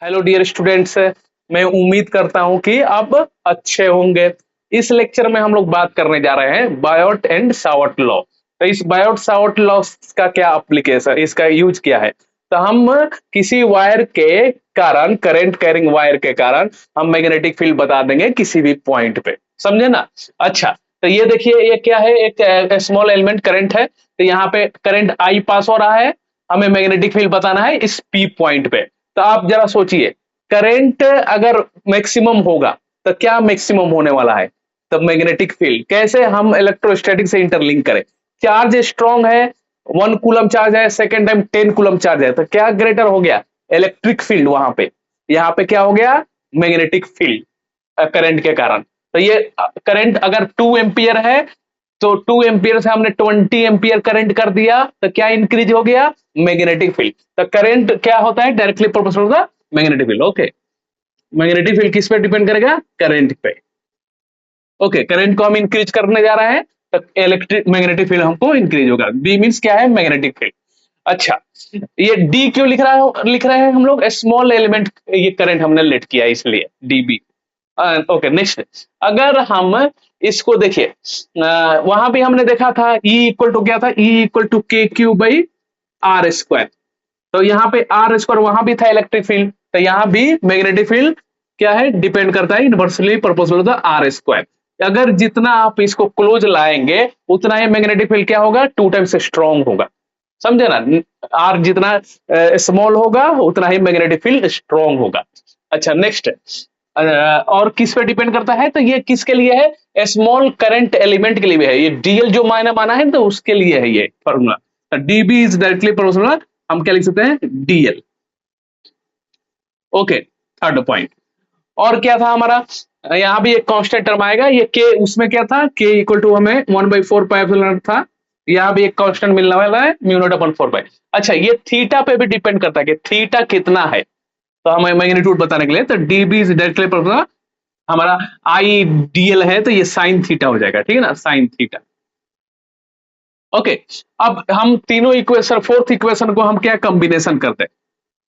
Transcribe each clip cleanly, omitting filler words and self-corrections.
Hello dear students, मैं उम्मीद करता हूं कि आप अच्छे होंगे। इस लेक्चर में हम लोग बात करने जा रहे हैं बायोट एंड सावर्ट लॉ। तो इस बायोट सावर्ट लॉ का क्या एप्लीकेशन, इसका यूज क्या है। तो हम किसी वायर के कारण, करंट कैरिंग वायर के कारण हम मैग्नेटिक फील्ड बता देंगे किसी भी पॉइंट पे, समझे ना। अच्छा, तो ये देखिए, ये क्या है, एक स्मॉल एलिमेंट करंट है। तो यहाँ पे करंट आई पास हो रहा है, हमें मैग्नेटिक फील्ड बताना है इस पी पॉइंट पे। तो आप जरा सोचिए, करंट अगर मैक्सिमम होगा तो क्या मैक्सिमम होने वाला है। तो मैग्नेटिक फील्ड कैसे हम इलेक्ट्रोस्टैटिक से इंटरलिंक करें। चार्ज स्ट्रांग है, 1 कूलम चार्ज है, सेकेंड टाइम 10 कूलम चार्ज है, तो क्या ग्रेटर हो गया, इलेक्ट्रिक फील्ड वहां पे। यहाँ पे क्या हो गया, मैग्नेटिक फील्ड करंट के कारण। तो ये करंट अगर 2 एम्पियर है, तो 2 एम्पियर से हमने 20 एम्पियर करंट कर दिया, तो क्या इंक्रीज हो गया, मैग्नेटिक फील्ड। तो करंट क्या होता है, directly proportional to the magnetic field. Okay, magnetic field किस पे डिपेंड करेगा, करंट पे। ओके, करंट को हम इंक्रीज करने जा रहे हैं, तो इलेक्ट्रिक मैग्नेटिक फील्ड हमको इंक्रीज होगा। बी मीन्स क्या है, मैग्नेटिक फील्ड। अच्छा, ये डी क्यों लिख रहे हैं हम लोग, स्मॉल एलिमेंट, ये करंट हमने लेट किया इसलिए डीबी। ओके, नेक्स्ट, अगर हम इसको देखिए, वहां भी हमने देखा था E इक्वल टू क्या था, E इक्वल टू के क्यू बाई आर स्क्वायर। तो यहाँ पे आर स्क्वायर वहां भी था इलेक्ट्रिक फील्ड, तो यहाँ भी मैग्नेटिक फील्ड क्या है, डिपेंड करता है inversely proportional to the R square. अगर जितना आप इसको क्लोज लाएंगे उतना ही मैग्नेटिक फील्ड क्या होगा, 2 टाइम्स स्ट्रॉन्ग होगा, समझे ना। आर जितना स्मॉल होगा उतना ही मैग्नेटिक फील्ड स्ट्रॉन्ग होगा। अच्छा, नेक्स्ट, और किस पे डिपेंड करता है, तो ये किसके लिए है, स्मॉल करंट एलिमेंट के लिए भी है। ये डीएल जो मायने माना है, तो उसके लिए है ये formula. DB is directly proportional, हम क्या लिख सकते हैं, डीएल। Okay, third point. और क्या था हमारा, यहाँ भी एक कांस्टेंट टर्म आएगा, ये के उसमें क्या था, के इक्वल टू हमें 1/4 पाई था। यहाँ भी एक कांस्टेंट मिलने वाला है, म्यू नॉट अपॉन 4 पाई। अच्छा, ये थीटा पे भी डिपेंड करता है कि थीटा कितना है, तो हमें मैग्नीट्यूड बताने के लिए, तो डीबी इज डायरेक्टली प्रोपोर्शनल, हमारा आई डीएल है, तो ये साइन थीटा हो जाएगा, ठीक है ना, साइन थीटा। ओके, अब हम तीनों इक्वेशन, फोर्थ इक्वेशन को हम क्या कॉम्बिनेशन करते हैं,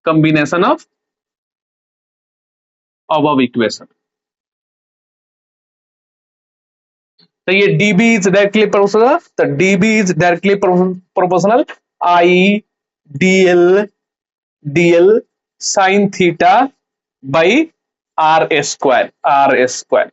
कॉम्बिनेशन ऑफ अबव इक्वेशन। तो ये dB इज डायरेक्टली प्रोपोर्शनल, तो dB is directly proportional I dl, dl sine theta by are square.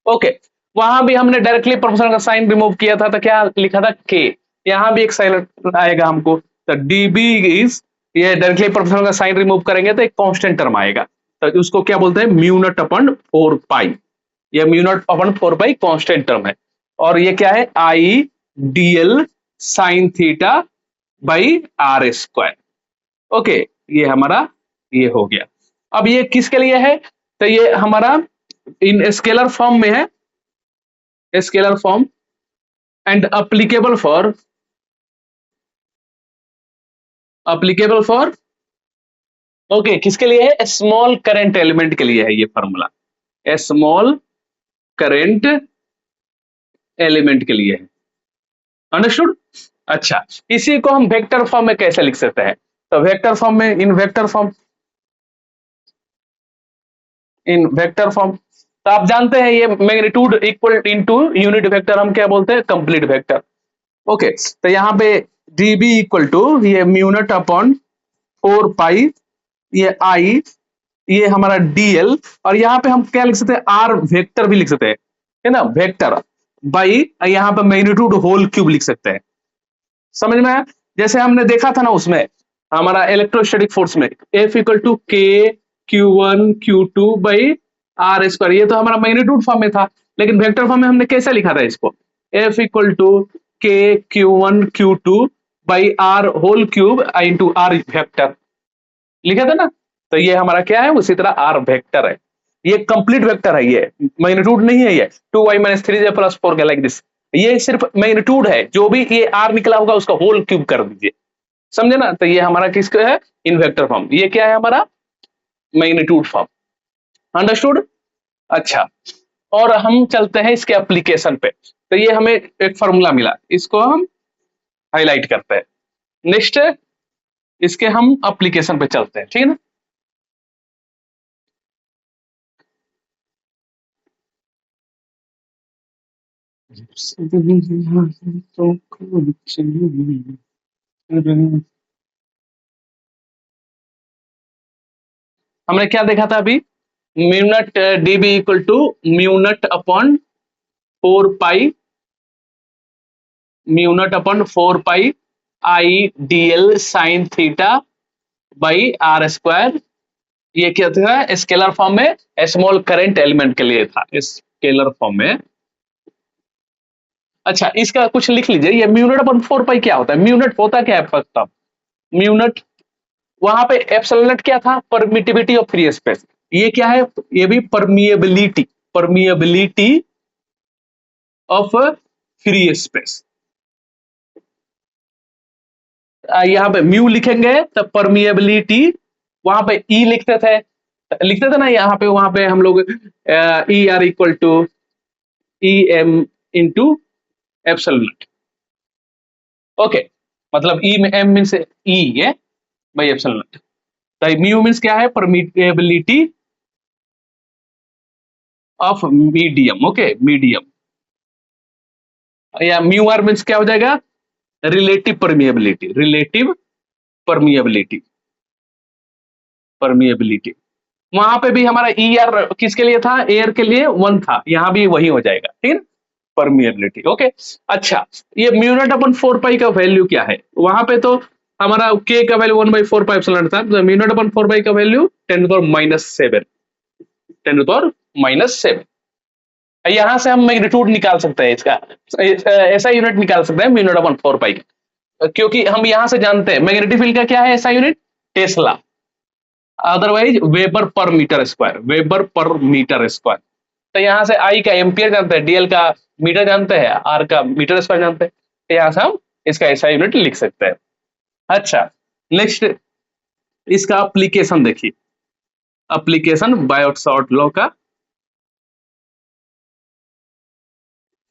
Okay, वहां भी हमने डायरेक्टली प्रोपोर्शनल का साइन रिमूव किया था, तो क्या लिखा था, के। यहाँ भी एक साइन आएगा हमको, तो dB इज, ये डायरेक्टली प्रोपोर्शनल का साइन रिमूव करेंगे तो एक कांस्टेंट टर्म आएगा, तो उसको क्या बोलते हैं, म्यू नॉट अपॉन 4 पाई। ये mu naught upon 4 pi constant term है। और ये क्या है, I DL sine theta by are square. Okay, ये हमारा ये हो गया। अब ये किसके लिए है, तो ये हमारा इन स्केलर फॉर्म में है, scalar form and applicable for okay, किसके लिए है, स्मॉल करंट एलिमेंट के लिए है ये फॉर्मूला, स्मॉल करंट एलिमेंट के लिए है। अंडरस्टूड। अच्छा, इसी को हम वेक्टर फॉर्म में कैसे लिख सकते हैं, तो वेक्टर फॉर्म में, इन वेक्टर फॉर्म तो आप जानते हैं, ये magnitude equal into unit vector हम क्या बोलते हैं, कंप्लीट वेक्टर। ओके, तो यहाँ पे dB इक्वल टू ये म्यू नॉट अपॉन 4 पाई, ये आई, ये हमारा डीएल, और यहाँ पे हम क्या लिख सकते हैं, आर वेक्टर भी लिख सकते हैं, है ना, वेक्टर बाई, यहाँ पे मैग्नीट्यूड होल क्यूब लिख सकते हैं। समझ में आया, जैसे हमने देखा था ना उसमें, हमारा इलेक्ट्रोस्टैटिक फोर्स में F equal to K Q1 Q2 by are square, ये तो हमारा मैग्नीट्यूड फॉर्म में था, लेकिन वेक्टर फॉर्म में हमने कैसे लिखा था इसको, F equal to K Q1 Q2 by R whole cube into R vector लिखा था ना। तो ये हमारा क्या है, उसी तरह आर वेक्टर है, ये कंप्लीट वेक्टर है, ये मैग्नीट्यूड नहीं है, ये 2y - 3j + 4 के लाइक दिस, ये सिर्फ मैग्नीट्यूड है, जो भी ये आर निकला होगा उसका होल क्यूब कर दीजिए, समझे ना। तो ये हमारा किसका है, इन वेक्टर फॉर्म, ये क्या है हमारा मैग्नीट्यूड फॉर्म। अंडरस्टूड। अच्छा, और हम चलते हैं इसके एप्लीकेशन पे, तो ये हमें एक फॉर्मूला मिला, इसको हम हाईलाइट करते हैं। नेक्स्ट, इसके हम एप्लीकेशन पे चलते हैं, ठीक है ना। हमने क्या देखा था अभी? Mu naught dB equal to mu naught upon 4 pi, mu naught upon 4 pi I DL sine theta by are square. ये क्या था? स्केलर फॉर्म में स्मॉल करंट एलिमेंट के लिए था, स्केलर फॉर्म में। अच्छा, इसका कुछ लिख लीजिए, ये म्यूनट अपॉन 4 पाई क्या होता है? म्यूनट होता क्या है पक्का? म्यूनट, वहां पे एप्सिलॉन नॉट क्या था? Permittivity of free space. ये क्या है? ये भी permeability, permeability of free space. यहाँ पे म्यू लिखेंगे तो परमिएबिलिटी, वहां पे ई लिखते थे ना यहाँ पे, वहां पे हम लोग E R equal to E M into epsilon naught. Okay, मतलब ई में एम मीन्स ई है बाई एप्सिलॉन नॉट। तो म्यू मीन्स क्या है? Permeability of medium. Okay, medium. या म्यू आर मीन्स क्या हो जाएगा? Relative permeability, relative permeability, permeability. वहां पे भी हमारा ई आर किसके लिए था? एयर के लिए 1 था, यहां भी वही हो जाएगा, ठीक है, परमिएबिलिटी। ओके, अच्छा, ये म्यूनट अपन 4 पाई का वैल्यू क्या है? वहां पे तो हमारा के का वैल्यू 1/4 पाई एप्सिलॉन था, तो म्यूनट अपन 4 पाई का वैल्यू 10⁻⁷, 10⁻⁷। यहां से हम मैग्नीट्यूड निकाल सकते हैं इसका, ऐसा यूनिट निकाल सकते हैं म्यूनट अपन 4 पाई का, क्योंकि हम यहां से जानते हैं मैग्नेटिक फील्ड का क्या है ऐसा unit? Tesla, otherwise weber per metre square, weber per metre square. तो यहाँ से आई का एम्पियर जानते हैं, डीएल का मीटर जानते हैं, आर का मीटर स्क्वायर जानते हैं, तो यहाँ से हम इसका ऐसा यूनिट लिख सकते हैं। अच्छा, नेक्स्ट इसका अप्लीकेशन देखिए, अप्लीकेशन बायोट-सावर्ट लॉ का।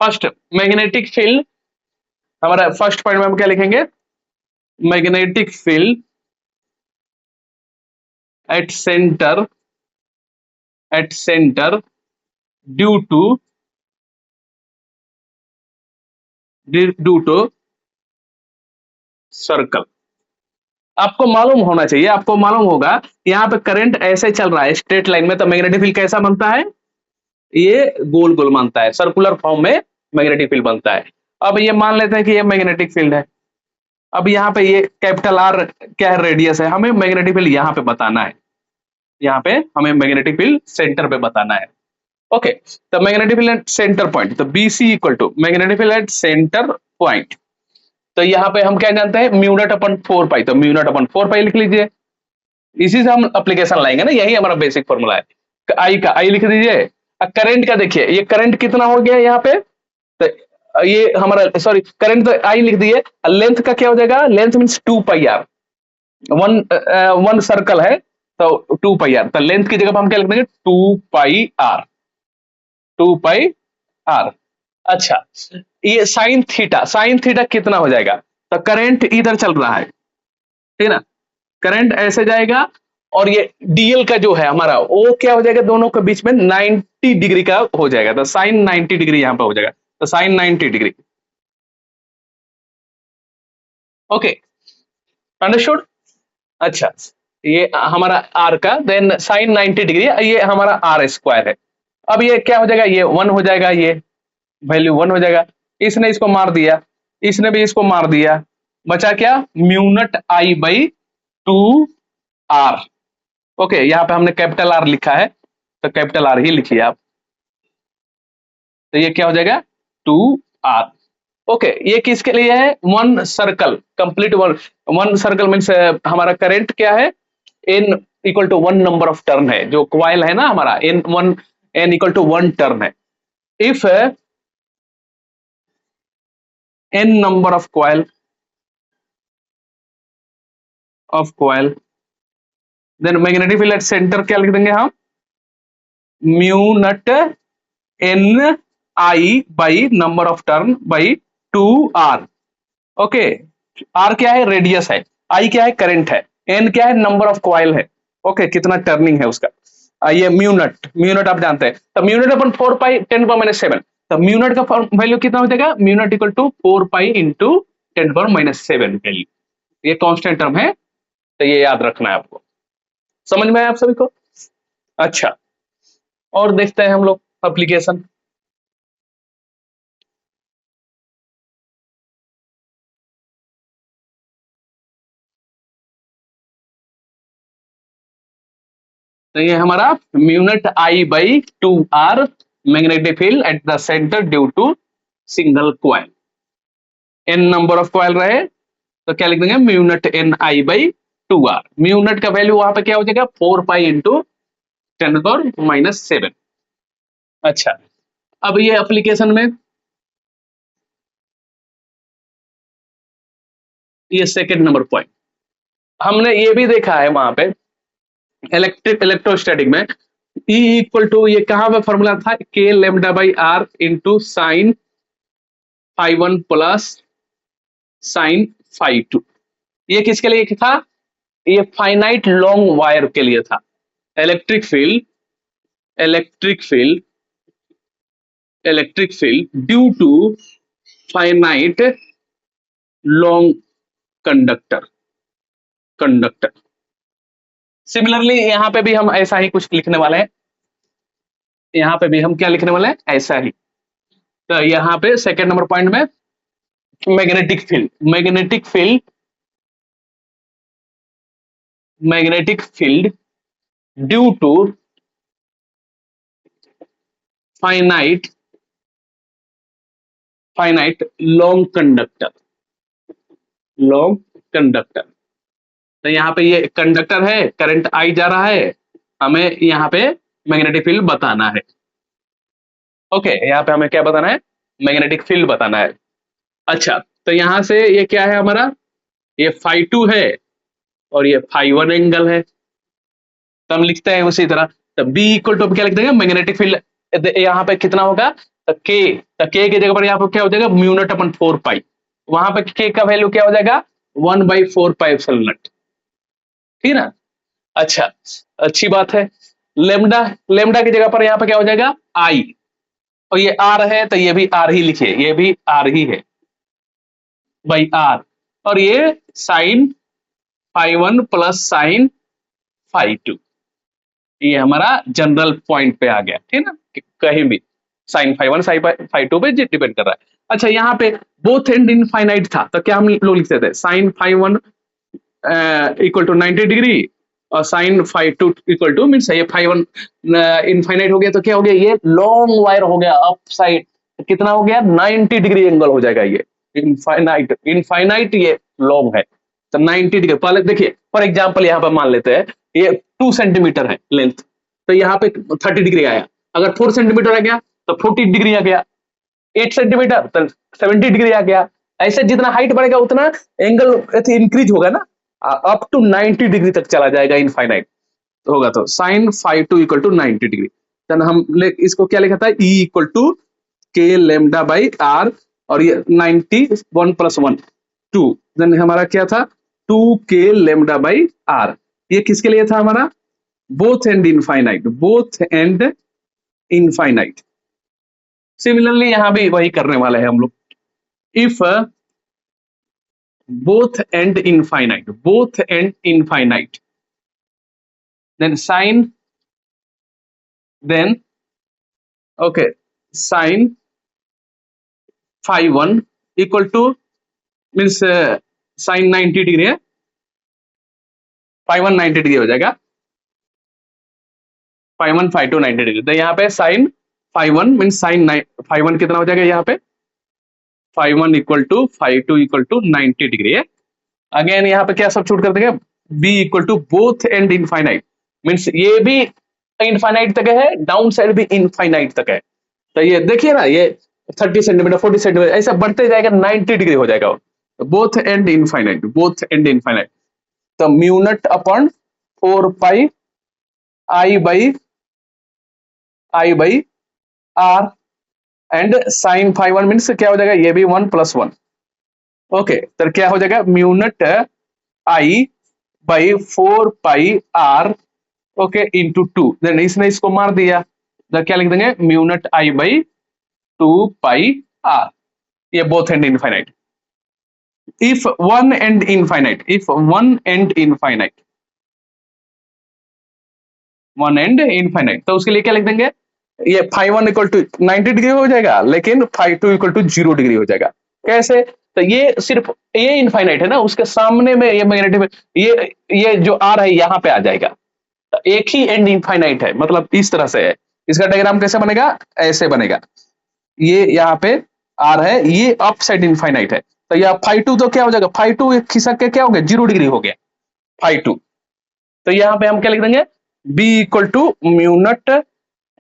फर्स्ट, मैग्नेटिक फील्ड, हमारा फर्स्ट पॉइंट में हम क्या लिखेंगे? Magnetic field at centre, at centre due to, due to circle. आपको मालूम होना चाहिए, आपको मालूम होगा यहाँ पे करंट ऐसे चल रहा है स्ट्रेट लाइन में, तो मैग्नेटिक फील्ड कैसा बनता है? ये गोल गोल बनता है, सर्कुलर फॉर्म में मैग्नेटिक फील्ड बनता है। अब ये मान लेते हैं कि ये मैग्नेटिक फील्ड है। अब यहाँ पे ये कैपिटल आर क्या है? रेडियस है। हमें मैग्नेटिक फील्ड यहाँ पे बताना है, यहाँ पे हमें मैग्नेटिक फील्ड सेंटर पे बताना है। ओके, तो magnetic field at centre point, तो B C equal to magnetic field at centre point. तो यहाँ पे हम क्या जानते हैं? म्यूनट अपन 4 पाई, तो म्यूनट अपन 4 पाई लिख लीजिए। इसी से हम एप्लीकेशन लाएंगे ना, यही हमारा बेसिक फॉर्मूला है। आई का आई लिख दीजिए। करंट का देखिए, ये करंट कितना हो गया यहाँ पे? तो ये हमारा, सॉरी, करंट तो आई लिख दिए, लेंथ का क्या हो जाएगा? Length means 2 pi R, one one circle है तो 2 पाई आर, तो लेंथ की जगह पर हम क्या लिख देंगे? 2 पाई आर, 2 पाई आर। अच्छा, ये साइन थीटा, साइन थीटा कितना हो जाएगा? तो करंट इधर चल रहा है, ठीक है ना, करंट ऐसे जाएगा, और ये डीएल का जो है हमारा, वो क्या हो जाएगा? दोनों के बीच में 90 डिग्री का हो जाएगा, तो साइन 90 डिग्री यहां पर हो जाएगा, तो साइन 90 डिग्री। Okay, understood. अच्छा, ये हमारा आर का, देन साइन 90 डिग्री, ये हमारा आर स्क्वायर है। अब ये क्या हो जाएगा? ये 1 हो जाएगा, ये वैल्यू 1 हो जाएगा। इसने इसको मार दिया, इसने भी इसको मार दिया, बचा क्या? Mu naught I by 2 R. Okay, यहाँ पे हमने कैपिटल आर लिखा है, तो कैपिटल आर ही लिखिए आप। तो ये क्या हो जाएगा? 2 आर। ओके, ये किसके लिए है? One circle complete, one one circle means हमारा करंट क्या है? N equal to 1 number of turn है, जो क्वाइल है ना हमारा, एन इक्वल टू 1 टर्न है। If N number of coil, then magnetic field at centre क्या लिख देंगे हम? Mu naught N I by number of turn by 2 R. Okay, R क्या है? रेडियस है, आई क्या है? करंट है, एन क्या है? नंबर ऑफ क्वाइल है। ओके, कितना टर्निंग है उसका। ये म्यूनट, म्यूनट आप जानते हैं, तो म्यूनट अपन 4 पाई 10⁻⁷, तो म्यू नॉट का वैल्यू कितना हो जाएगा, mu naught equal to 4 pi into 10⁻⁷ value, ये कांस्टेंट टर्म है, तो ये याद रखना है आपको। समझ में आया आप सभी को? अच्छा, और देखते हैं हम लोग एप्लीकेशन। तो ये हमारा mu naught I by 2 R magnetic field at the centre due to single coil. N number of coil रहे तो क्या लिख देंगे, mu naught N I by 2 R. Mu naught का वैल्यू वहां पे क्या हो जाएगा, 4 पाई इंटू 10⁻⁷। अच्छा, अब ये एप्लीकेशन में ये सेकेंड नंबर पॉइंट हमने ये भी देखा है वहां पे इलेक्ट्रोस्टैटिक में, E इक्वल टू, ये कहां पे फॉर्मूला था, k lambda by r into sine φ1 plus sine φ2। ये किसके लिए था, ये फाइनाइट लॉन्ग वायर के लिए था। Electric field, electric field, electric field due to finite long conductor, conductor. Similarly यहां पे भी हम ऐसा ही कुछ लिखने वाले हैं, यहां पे भी हम क्या लिखने वाले हैं, ऐसा ही। तो यहां पे सेकेंड नंबर पॉइंट में magnetic field, magnetic field, magnetic field due to finite, finite long conductor, long conductor. तो यहाँ पे ये कंडक्टर है, करंट आई जा रहा है, हमें यहाँ पे मैग्नेटिक फील्ड बताना है। ओके, यहाँ पे हमें क्या बताना है, मैग्नेटिक फील्ड बताना है। अच्छा, तो यहां से ये क्या है हमारा, ये φ2 है और ये φ1 एंगल है, तो हम लिखते हैं उसी तरह। तो बी इक्वल टू क्या लिख देंगे, मैग्नेटिक फील्ड यहाँ पे कितना होगा, तो के की जगह पर यहाँ पर क्या हो जाएगा, म्यू नॉट अपन 4 पाई, वहां पे के का वैल्यू क्या हो जाएगा, 1/4 पाई एप्सिलॉन नॉट, ठीक है ना। अच्छा, अच्छी बात है। लेमडा, लेमडा की जगह पर यहाँ पे क्या हो जाएगा, आई, और ये आर है तो ये भी आर ही लिखिए, ये भी आर ही है बाई आर, और ये साइन φ1 प्लस साइन φ2, ये हमारा जनरल पॉइंट पे आ गया, ठीक है ना, कहीं भी साइन φ1 साइन φ2 पे डिपेंड कर रहा है। अच्छा, यहाँ पे बोथ एंड इनफाइनाइट था, तो क्या हम लोग लिखते थे, साइन φ1 इक्वल टू 90 डिग्री और साइन φ2 इक्वल टू, मीन ये φ1 इनफाइनाइट हो गया तो क्या हो गया, ये लॉन्ग वायर हो गया अप साइड, कितना हो गया, 90 डिग्री एंगल हो जाएगा ये, इनफाइनाइट, इनफाइनाइट ये लॉन्ग है तो 90 डिग्री। पहले देखिए फॉर एग्जाम्पल यहाँ पर मान लेते हैं ये 2 सेंटीमीटर है लेंथ, तो यहाँ पे 30 डिग्री आया, अगर 4 सेंटीमीटर आ गया तो 40 डिग्री आ गया, 8 सेंटीमीटर तो 70 डिग्री आ गया। ऐसे जितना हाइट बढ़ेगा उतना एंगल इंक्रीज होगा ना, अप टू 90 डिग्री तक चला जाएगा इनफाइनाइट होगा, तो साइन φ2 इक्वल टू 90 डिग्री। देन हम इसको क्या लिखा था, E equal to k lambda by r, और ये 91 प्लस 1 2, देन हमारा क्या था, 2 के लेमडा बाई आर, ये किसके लिए था हमारा, both end infinite, both end infinite. Similarly यहां भी वही करने वाले हैं हम लोग, if both and infinite, both and infinite, then sine, then okay, sine φ1 equal to, means sin 90 degree है, φ1 90 डिग्री हो जाएगा, φ1 φ2 90 डिग्री, तो यहाँ पे sin φ1 मीन्स sin φ1 कितना हो जाएगा, यहाँ पे φ1 equal to φ2 equal to 90 degree है। अगेन यहाँ पे क्या सब्स्टिट्यूट कर देंगे, B equal to both end infinite, means ये भी इनफाइनाइट तक है, डाउन साइड भी इनफाइनाइट तक है, तो ये देखिए ना, ये 30 सेंटीमीटर 40 सेंटीमीटर ऐसा बढ़ते जाएगा, 90 डिग्री हो जाएगा, both end infinite, both end infinite. तो mu naught upon 4 pi I by r, and sine φ1 means क्या हो जाएगा, ये भी 1 प्लस 1, ओके, तो क्या हो जाएगा, mu naught I by 4 pi r, okay, into 2, then इसने इसको मार दिया, तो क्या लिख देंगे, mu naught I by 2 pi r, ये both end infinite. If one end infinite, if one end infinite, one end infinite, तो उसके लिए क्या लिख देंगे, ये phi one equal to 90 degree हो जाएगा, लेकिन phi two equal to 0 degree हो जाएगा। कैसे, तो ये सिर्फ ये इनफाइनाइट है ना, उसके सामने में ये मैग्नेटिक, ये जो आर है यहाँ पे आ जाएगा, तो एक ही एंड इनफाइनाइट है, मतलब इस तरह से है। इसका डायग्राम कैसे बनेगा, ऐसे बनेगा, ये यहाँ पे आर है, ये अप साइड इनफाइनाइट है, तो यह फाइव टू तो क्या हो जाएगा, फाइव टू खिसक के क्या हो गया, 0 डिग्री हो गया फाइव टू। तो यहाँ पे हम क्या लिख देंगे, B equal to mu naught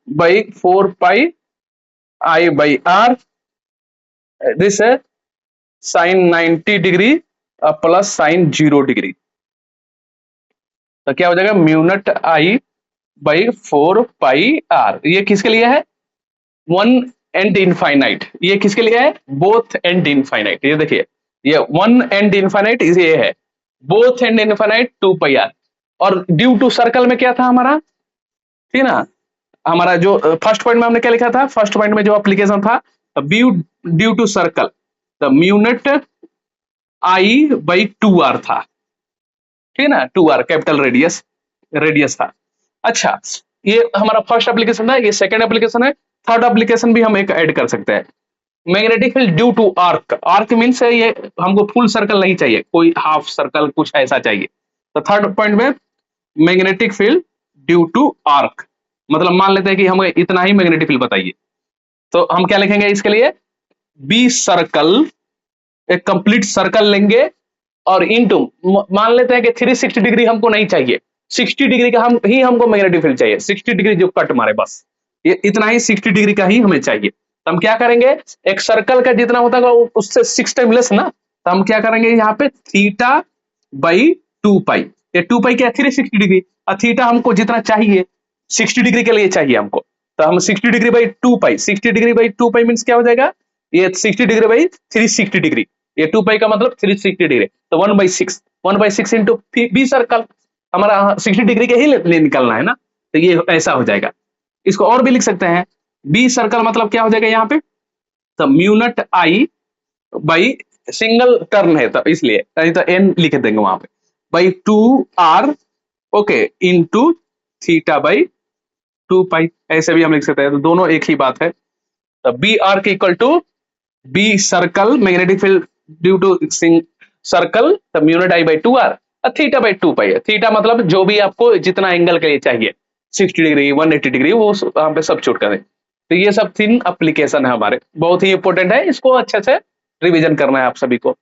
by 4 pi I by r, this है sine 90 degree plus sine 0 degree, तो क्या हो जाएगा mu naught I by 4 pi r. ये किसके लिए है, वन एंड इनफाइनाइट, ये किसके लिए है, बोथ एंड इनफाइनाइट। ये देखिए, ये वन एंड इनफाइनाइट ये है, both end infinite 2 pi R. और ड्यू टू सर्कल में क्या था हमारा, ठीक ना, हमारा जो फर्स्ट पॉइंट में हमने क्या लिखा था, फर्स्ट पॉइंट में जो एप्लीकेशन था, due to circle the mu naught I by 2 r था, ठीक है ना, 2 आर कैपिटल रेडियस, रेडियस था। अच्छा, ये हमारा फर्स्ट एप्लीकेशन था, ये सेकंड एप्लीकेशन है। थर्ड एप्लीकेशन भी हम एक ऐड कर सकते हैं, magnetic field due to arc. Arc means है ये, हमको फुल सर्कल नहीं चाहिए, कोई हाफ सर्कल कुछ ऐसा चाहिए। तो थर्ड पॉइंट में magnetic field due to arc, मतलब मान लेते हैं कि हमें इतना ही मैग्नेटिक फील्ड बताइए, तो हम क्या लिखेंगे इसके लिए, बी सर्कल, एक कंप्लीट सर्कल लेंगे और इनटू, मान लेते हैं कि 360 डिग्री हमको नहीं चाहिए, 60 डिग्री का हमको मैग्नेटिक फील्ड चाहिए, 60 डिग्री जो कट मारे, बस ये इतना ही 60 डिग्री का ही हमें चाहिए। तो हम क्या करेंगे, एक सर्कल का जितना होता है उससे 6 टाइम लेस ना, तो हम क्या करेंगे यहाँ पे थीटा बाई 2 पाई, ये 2 पाई क्या 360 डिग्री, और थीटा हमको जितना चाहिए 60 डिग्री के लिए चाहिए हमको, तो हम 60 degree by 2 pi, 60 degree by 2 pi means क्या हो जाएगा, ये 60 डिग्री बाई 360 डिग्री, ये 2 पाई का मतलब 360 डिग्री, तो 1/6 इंटू बी सर्कल, हमारा 60 डिग्री के ही ले निकलना है ना, तो ये ऐसा हो जाएगा। इसको और भी लिख सकते हैं, बी सर्कल मतलब क्या हो जाएगा यहाँ पे, तो mu naught I by, single turn है तो इसलिए, नहीं तो एन लिख देंगे वहां पे, by 2 R, okay, into theta by 2 pi, ऐसे भी हम लिख सकते हैं, तो दोनों एक ही बात है। तो बी आर के equal to B circle, magnetic field due to circle, तो mu naught I by 2 r, theta by 2 pi है, थीटा मतलब जो भी आपको जितना एंगल के लिए चाहिए, 60 डिग्री 180 डिग्री, वो वहां पे सब छूट करें। तो ये सब 3 एप्लीकेशन है हमारे, बहुत ही इंपॉर्टेंट है, इसको अच्छे से रिवीजन करना है आप सभी को।